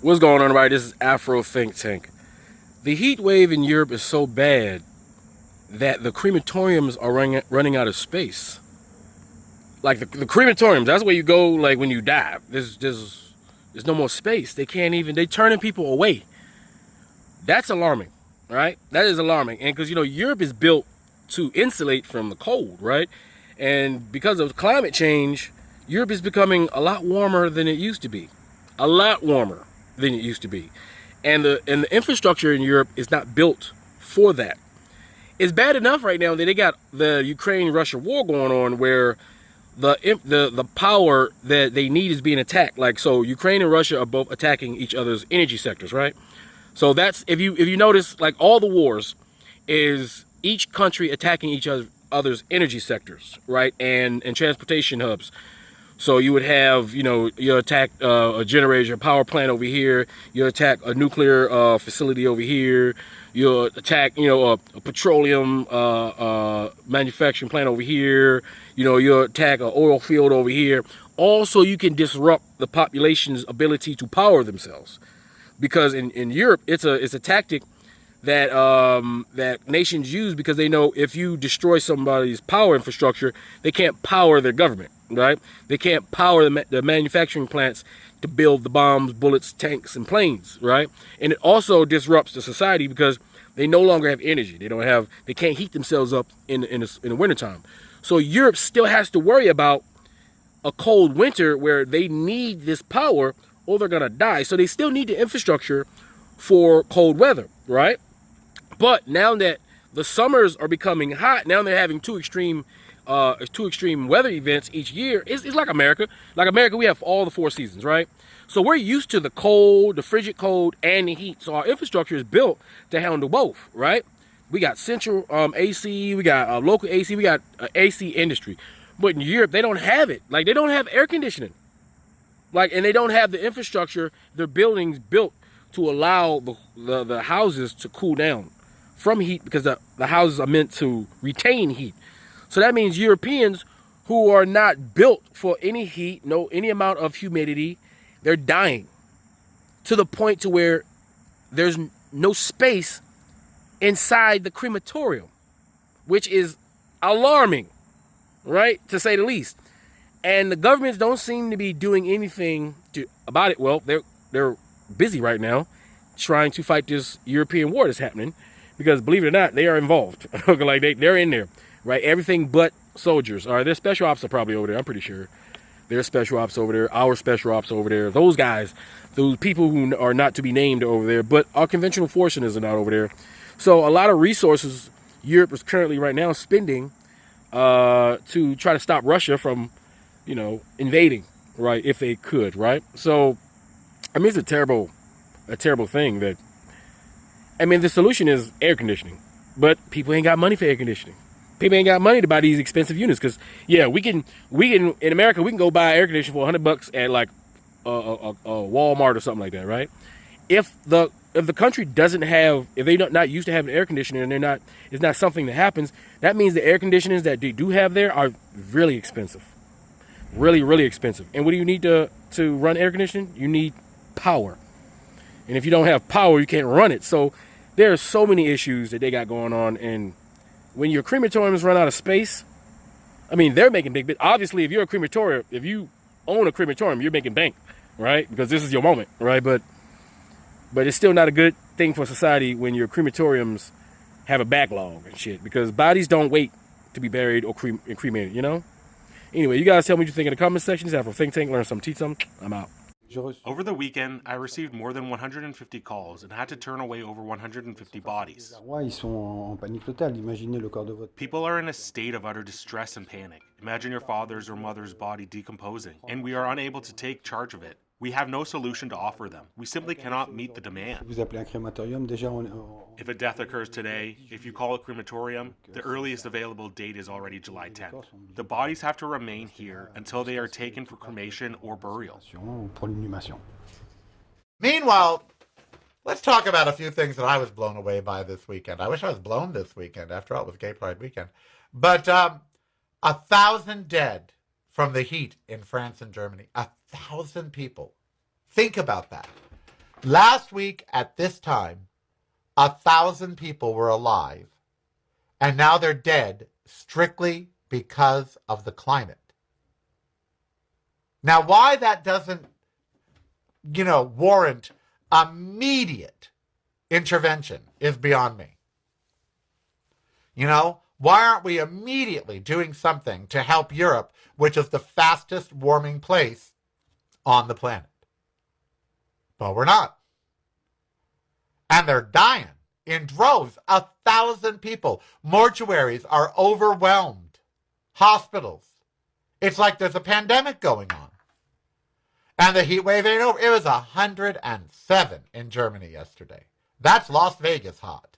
What's going on, everybody? This is Afro Think Tank. The heat wave in Europe is so bad that the crematoriums are running out of space. Like the crematoriums, that's where you go like when you die. There's no more space. They can't even, they turning people away. That's alarming, right? That is alarming. And because, Europe is built to insulate from the cold, right? And because of climate change, Europe is becoming a lot warmer than it used to be. A lot warmer than it used to be. And the infrastructure in Europe is not built for that. It's bad enough right now that they got the Ukraine-Russia war going on where the power that they need is being attacked. Like, so Ukraine and Russia are both attacking each other's energy sectors, right? So that's, if you notice, like all the wars is each country attacking each other's energy sectors, right? And transportation hubs. So you would have, you attack a generator, power plant over here. You attack a nuclear facility over here. You attack, a petroleum manufacturing plant over here. You attack an oil field over here. Also, you can disrupt the population's ability to power themselves, because in Europe, it's a tactic that that nations use because they know if you destroy somebody's power infrastructure, they can't power their government. Right? They can't power the manufacturing plants to build the bombs, bullets, tanks, and planes. Right? And it also disrupts the society because they no longer have energy. They can't heat themselves up in the wintertime. So Europe still has to worry about a cold winter where they need this power or they're gonna die. So they still need the infrastructure for cold weather, right? But now that the summers are becoming hot, now they're having two extreme weather events each year. It's like America. Like America, we have all the four seasons, right? So we're used to the cold, the frigid cold, and the heat. So our infrastructure is built to handle both, right? We got central AC, we got local AC, we got AC industry. But in Europe, they don't have it. Like, they don't have air conditioning. Like, and they don't have the infrastructure, their buildings built to allow the houses to cool down from heat, because the houses are meant to retain heat. So that means Europeans who are not built for any heat, any amount of humidity, they're dying to the point to where there's no space inside the crematorium, which is alarming, right? To say the least. And the governments don't seem to be doing anything about it. Well, they're busy right now trying to fight this European war that's happening, because believe it or not, they are involved. Like they're in there, right? Everything but soldiers. All right, their special ops are probably over there. I'm pretty sure there's special ops over there. Our special ops over there. Those guys, those people who are not to be named are over there, but our conventional forces are not over there. So a lot of resources Europe is currently right now spending to try to stop Russia from, invading, right? If they could, right? So, it's a terrible thing that, the solution is air conditioning, but people ain't got money for air conditioning. People ain't got money to buy these expensive units, because we can in America, we can go buy air conditioning for $100 at like a Walmart or something like that, right? If the country doesn't have, if they're not used to having air conditioning, and it's not something that happens, that means the air conditioners that they do have there are really expensive. Really, really expensive. And what do you need to run air conditioning? You need power. And if you don't have power, you can't run it. So there are so many issues that they got going on. And when your crematoriums run out of space, they're making big. Obviously, if you're a crematorium, if you own a crematorium, you're making bank, right? Because this is your moment, right? But it's still not a good thing for society when your crematoriums have a backlog and shit, because bodies don't wait to be buried or cremated, Anyway, you guys tell me what you think in the comment section. This is Afro Think Tank. Learn something, teach something. I'm out. Over the weekend, I received more than 150 calls and had to turn away over 150 bodies. People are in a state of utter distress and panic. Imagine your father's or mother's body decomposing, and we are unable to take charge of it. We have no solution to offer them. We simply cannot meet the demand. If a death occurs today, if you call a crematorium, the earliest available date is already July 10th. The bodies have to remain here until they are taken for cremation or burial. Meanwhile, let's talk about a few things that I was blown away by this weekend. I wish I was blown this weekend. After all, it was Gay Pride weekend. But 1,000 dead from the heat in France and Germany. 1,000 people. Think about that. Last week at this time, 1,000 people were alive, and now they're dead strictly because of the climate. Now, why that doesn't, warrant immediate intervention is beyond me. Why aren't we immediately doing something to help Europe, which is the fastest warming place on the planet? But we're not. And they're dying in droves. 1,000 people. Mortuaries are overwhelmed. Hospitals. It's like there's a pandemic going on. And the heat wave ain't over. It was 107 in Germany yesterday. That's Las Vegas hot.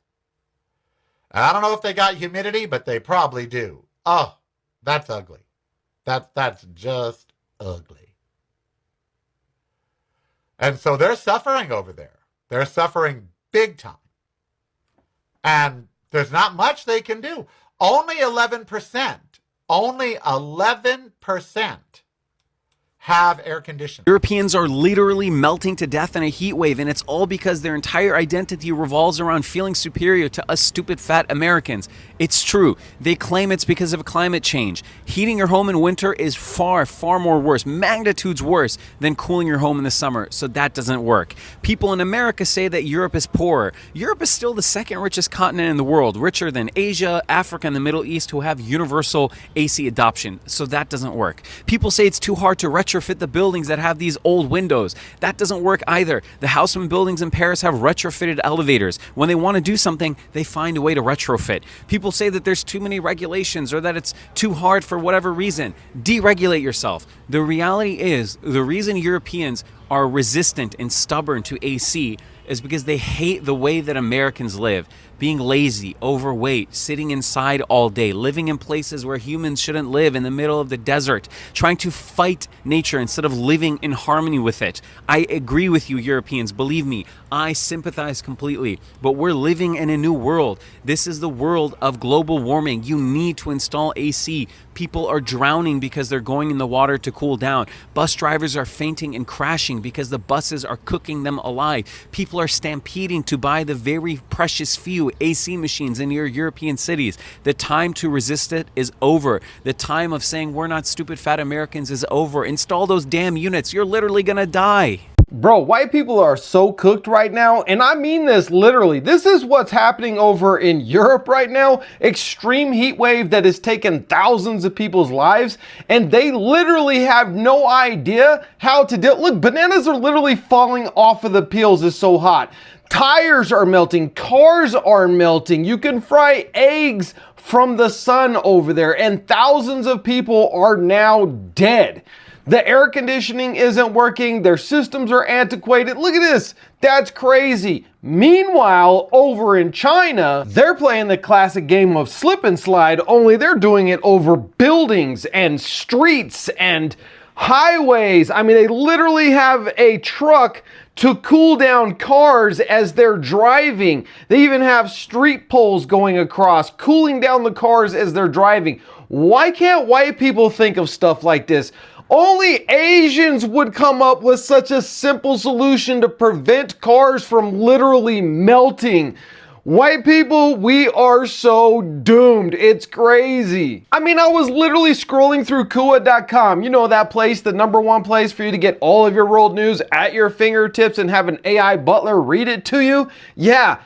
And I don't know if they got humidity, but they probably do. Oh, that's ugly. That's just ugly. And so they're suffering over there. They're suffering big time. And there's not much they can do. Only 11% have air conditioning. Europeans are literally melting to death in a heat wave, and it's all because their entire identity revolves around feeling superior to us stupid fat Americans. It's true. They claim it's because of climate change. Heating your home in winter is far, far more worse, magnitudes worse than cooling your home in the summer, so that doesn't work. People in America say that Europe is poorer. Europe is still the second richest continent in the world, richer than Asia, Africa, and the Middle East, who have universal AC adoption, so that doesn't work. People say it's too hard to retrofit the buildings that have these old windows. That doesn't work either. The Haussmann buildings in Paris have retrofitted elevators. When they want to do something, they find a way to retrofit. People say that there's too many regulations or that it's too hard for whatever reason. Deregulate yourself. The reality is, the reason Europeans are resistant and stubborn to AC is because they hate the way that Americans live. Being lazy, overweight, sitting inside all day, living in places where humans shouldn't live, in the middle of the desert, trying to fight nature instead of living in harmony with it. I agree with you, Europeans. Believe me, I sympathize completely. But we're living in a new world. This is the world of global warming. You need to install AC. People are drowning because they're going in the water to cool down. Bus drivers are fainting and crashing because the buses are cooking them alive. People are stampeding to buy the very precious few AC machines in your European cities. The time to resist it is over. The time of saying we're not stupid fat Americans is over. Install those damn units. You're literally gonna die. Bro, white people are so cooked right now, and I mean this literally. This is what's happening over in Europe right now. Extreme heat wave that has taken thousands of people's lives, and they literally have no idea how to deal. Look, bananas are literally falling off of the peels. It's so hot. Tires are melting, cars are melting. You can fry eggs from the sun over there, and thousands of people are now dead. The air conditioning isn't working. Their systems are antiquated. Look at this. That's crazy. Meanwhile, over in China, they're playing the classic game of slip and slide, only they're doing it over buildings and streets and highways. I mean, they literally have a truck to cool down cars as they're driving. They even have street poles going across, cooling down the cars as they're driving. Why can't white people think of stuff like this? Only Asians would come up with such a simple solution to prevent cars from literally melting. White people, we are so doomed. It's crazy. I mean, I was literally scrolling through Kua.com. You know that place, the #1 place for you to get all of your world news at your fingertips and have an AI butler read it to you? Yeah,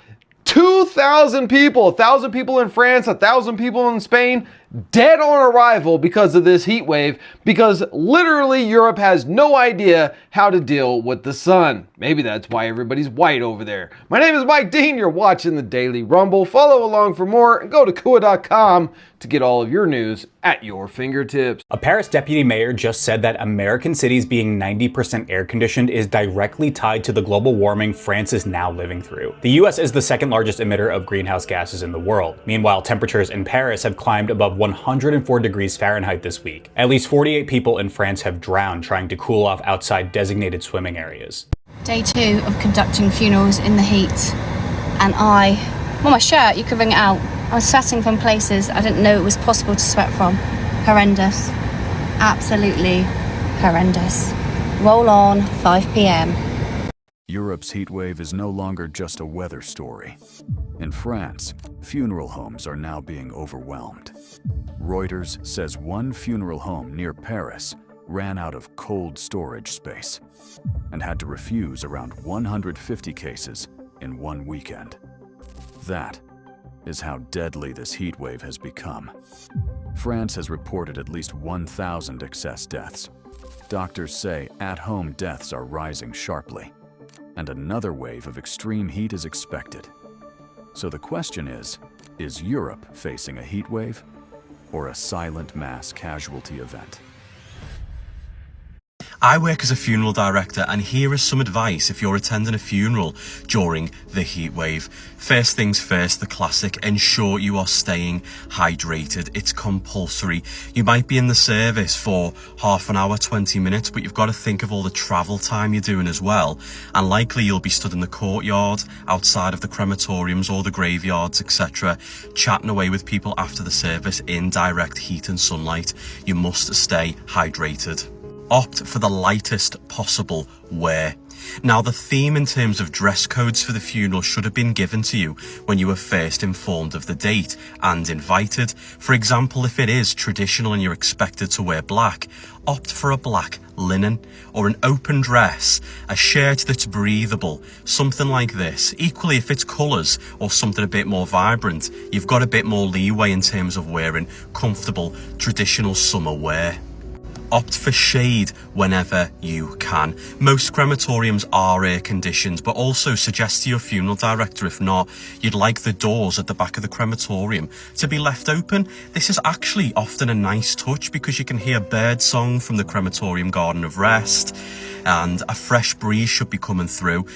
2,000 people, 1,000 people in France, 1,000 people in Spain, dead on arrival because of this heat wave, because literally Europe has no idea how to deal with the sun. Maybe that's why everybody's white over there. My name is Mike Dean. You're watching the Daily Rumble. Follow along for more and go to Kua.com to get all of your news at your fingertips. A Paris deputy mayor just said that American cities being 90% air conditioned is directly tied to the global warming France is now living through. The US is the second largest emitter of greenhouse gases in the world. Meanwhile, temperatures in Paris have climbed above 104 degrees Fahrenheit this week. At least 48 people in France have drowned trying to cool off outside designated swimming areas. Day 2 of conducting funerals in the heat, and well, my shirt, you could wring it out. I was sweating from places I didn't know it was possible to sweat from. Horrendous. Absolutely horrendous. Roll on, 5 p.m. Europe's heatwave is no longer just a weather story. In France, funeral homes are now being overwhelmed. Reuters says one funeral home near Paris ran out of cold storage space and had to refuse around 150 cases in one weekend. That is how deadly this heatwave has become. France has reported at least 1,000 excess deaths. Doctors say at-home deaths are rising sharply, and another wave of extreme heat is expected. So the question is Europe facing a heat wave or a silent mass casualty event? I work as a funeral director, and here is some advice if you're attending a funeral during the heat wave. First things first, the classic: ensure you are staying hydrated. It's compulsory. You might be in the service for half an hour, 20 minutes, but you've got to think of all the travel time you're doing as well. And likely you'll be stood in the courtyard, outside of the crematoriums or the graveyards, etc., chatting away with people after the service in direct heat and sunlight. You must stay hydrated. Opt for the lightest possible wear. Now, the theme in terms of dress codes for the funeral should have been given to you when you were first informed of the date and invited. For example, if it is traditional and you're expected to wear black, opt for a black linen or an open dress, a shirt that's breathable, something like this. Equally, if it's colours or something a bit more vibrant, you've got a bit more leeway in terms of wearing comfortable traditional summer wear. Opt for shade whenever you can. Most crematoriums are air conditioned, but also suggest to your funeral director, if not, you'd like the doors at the back of the crematorium to be left open. This is actually often a nice touch because you can hear bird song from the crematorium garden of rest, and a fresh breeze should be coming through.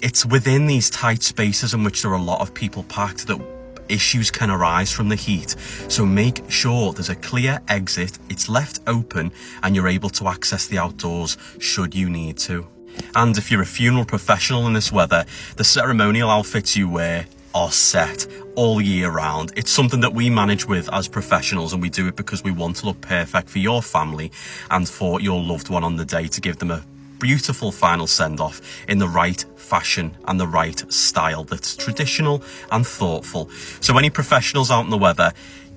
It's within these tight spaces in which there are a lot of people packed that issues can arise from the heat, so make sure there's a clear exit, it's left open, and you're able to access the outdoors should you need to. And if you're a funeral professional in this weather, the ceremonial outfits you wear are set all year round. It's something that we manage with as professionals, and we do it because we want to look perfect for your family and for your loved one on the day, to give them a beautiful final send-off in the right fashion and the right style that's traditional and thoughtful. So any professionals out in the weather,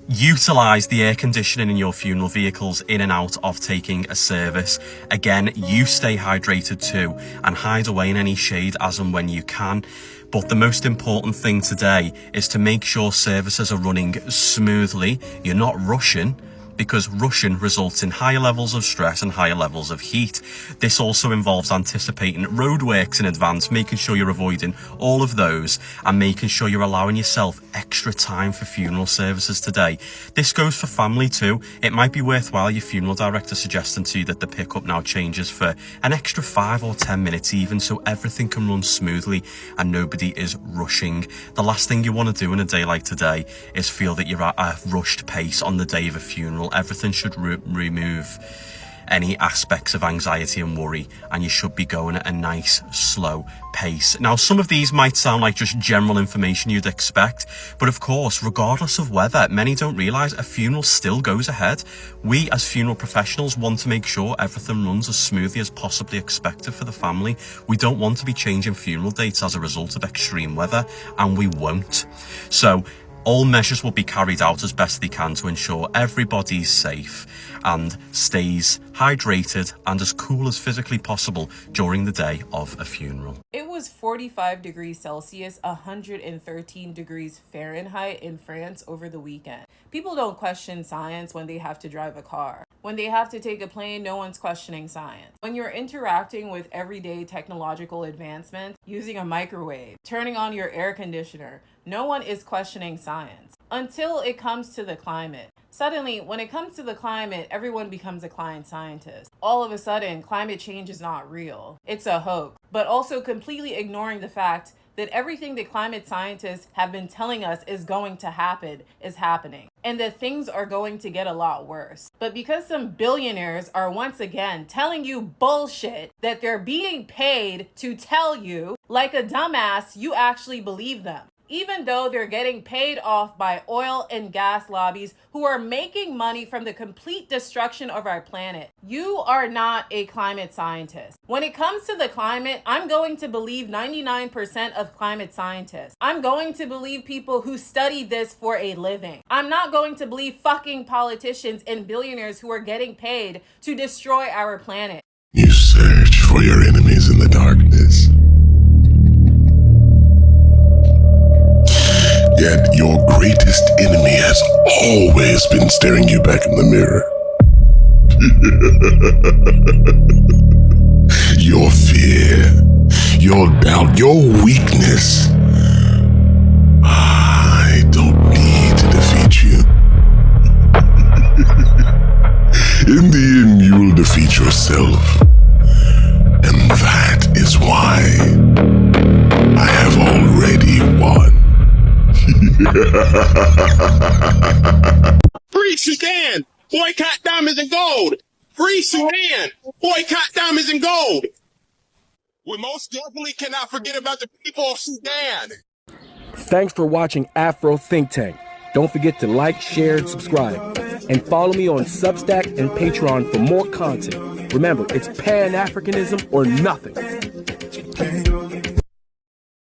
utilise the air conditioning in your funeral vehicles in and out of taking a service. Again, you stay hydrated too, and hide away in any shade as and when you can. But the most important thing today is to make sure services are running smoothly. You're not rushing, because rushing results in higher levels of stress and higher levels of heat. This also involves anticipating roadworks in advance, making sure you're avoiding all of those, and making sure you're allowing yourself extra time for funeral services today. This goes for family too. It might be worthwhile your funeral director suggesting to you that the pickup now changes for an extra 5 or 10 minutes even, so everything can run smoothly and nobody is rushing. The last thing you want to do in a day like today is feel that you're at a rushed pace on the day of a funeral. Everything should remove any aspects of anxiety and worry, and you should be going at a nice slow pace. Now, some of these might sound like just general information you'd expect, but of course, regardless of weather, many don't realise a funeral still goes ahead. We as funeral professionals want to make sure everything runs as smoothly as possibly expected for the family. We don't want to be changing funeral dates as a result of extreme weather, and we won't. So all measures will be carried out as best they can to ensure everybody's safe and stays hydrated and as cool as physically possible during the day of a funeral. It was 45 degrees Celsius, 113 degrees Fahrenheit in France over the weekend. People don't question science when they have to drive a car. When they have to take a plane, no one's questioning science. When you're interacting with everyday technological advancements, using a microwave, turning on your air conditioner, no one is questioning science until it comes to the climate. Suddenly, when it comes to the climate, everyone becomes a climate scientist. All of a sudden, climate change is not real. It's a hoax, but also completely ignoring the fact that everything that climate scientists have been telling us is going to happen is happening, and that things are going to get a lot worse. But because some billionaires are once again telling you bullshit that they're being paid to tell you, like a dumbass, you actually believe them. even though they're getting paid off by oil and gas lobbies who are making money from the complete destruction of our planet. You are not a climate scientist. When it comes to the climate, I'm going to believe 99% of climate scientists. I'm going to believe people who study this for a living. I'm not going to believe fucking politicians and billionaires who are getting paid to destroy our planet. You search for your enemies in the darkness. Yet your greatest enemy has always been staring you back in the mirror. Your fear, your doubt, your weakness. I don't need to defeat you. In the end, you'll defeat yourself. And that is why I have already won. Free Sudan! Boycott diamonds and gold! Free Sudan! Boycott diamonds and gold! We most definitely cannot forget about the people of Sudan! Thanks for watching Afro Think Tank. Don't forget to like, share, and subscribe. And follow me on Substack and Patreon for more content. Remember, it's Pan-Africanism or nothing.